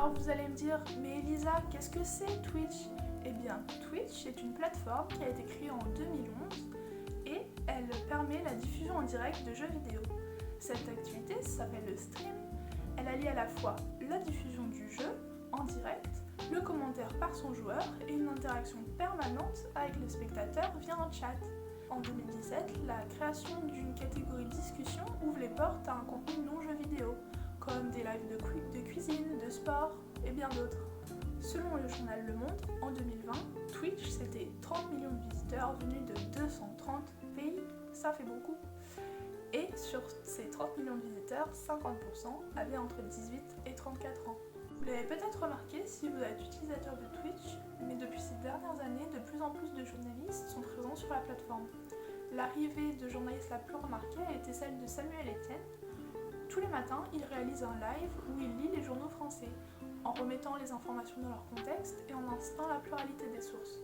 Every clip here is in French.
Alors vous allez me dire, mais Elisa, qu'est-ce que c'est Twitch? Eh bien, Twitch est une plateforme qui a été créée en 2011 et elle permet la diffusion en direct de jeux vidéo. Cette activité s'appelle le stream. Elle allie à la fois la diffusion du jeu en direct, le commentaire par son joueur et une interaction permanente avec le spectateur via un chat. En 2017, la création d'une catégorie discussion ouvre les portes à un contenu non jeu vidéo, comme des lives de cuisine, de sport et bien d'autres. Selon le journal Le Monde, en 2020, Twitch c'était 30 millions de visiteurs venus de 230 pays, ça fait beaucoup. Et sur ces 30 millions de visiteurs, 50% avaient entre 18 et 34 ans. Vous l'avez peut-être remarqué si vous êtes utilisateur de Twitch, mais depuis ces dernières années, de plus en plus de journalistes sont présents sur la plateforme. L'arrivée de journalistes la plus remarquée a été celle de Samuel Etienne. Tous les matins, il réalise un live où il lit les journaux français, en remettant les informations dans leur contexte et en insistant la pluralité des sources.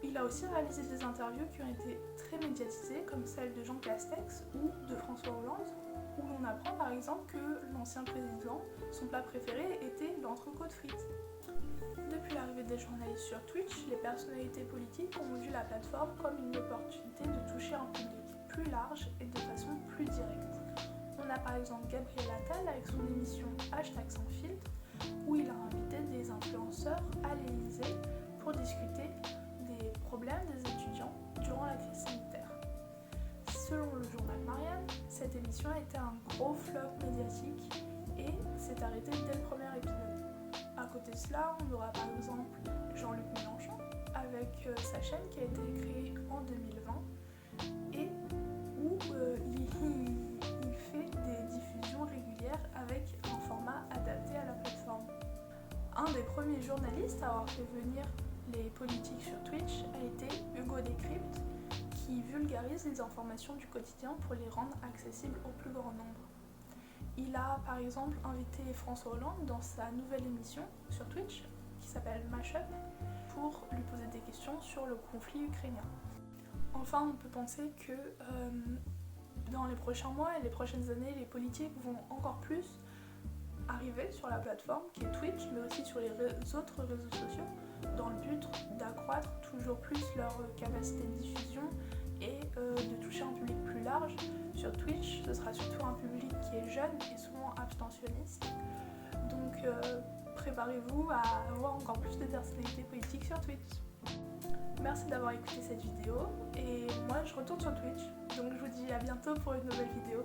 Il a aussi réalisé des interviews qui ont été très médiatisées, comme celle de Jean Castex ou de François Hollande, où l'on apprend par exemple que l'ancien président, son plat préféré était l'entrecôte frite. Depuis l'arrivée des journalistes sur Twitch, les personnalités politiques ont vu la plateforme comme une opportunité de toucher un public plus large et de façon plus directe. On a par exemple Gabriel Attal avec son émission #sans filtre, où il a invité des influenceurs à l'Élysée pour discuter des problèmes des étudiants durant la crise sanitaire. Selon le journal Marianne, cette émission a été un gros flop médiatique et s'est arrêtée dès le premier épisode. À côté de cela, on aura par exemple Jean-Luc Mélenchon avec sa chaîne qui a été créée en 2020 et où il fait des diffusions régulières avec un format adapté à la plateforme. Un des premiers journalistes à avoir fait venir les politiques sur Twitch a été Hugo Décrypte, qui vulgarise les informations du quotidien pour les rendre accessibles au plus grand nombre. Il a par exemple invité François Hollande dans sa nouvelle émission sur Twitch, qui s'appelle Mashup, pour lui poser des questions sur le conflit ukrainien. Enfin, on peut penser que dans les prochains mois et les prochaines années, les politiques vont encore plus arriver sur la plateforme qui est Twitch, mais aussi sur les autres réseaux sociaux, dans le but d'accroître toujours plus leur capacité de diffusion et de toucher un public plus large. Sur Twitch, ce sera surtout un public qui est jeune et souvent abstentionniste. Donc préparez-vous à avoir encore plus de personnalités politiques sur Twitch. Merci d'avoir écouté cette vidéo et moi je retourne sur Twitch, donc je vous dis à bientôt pour une nouvelle vidéo.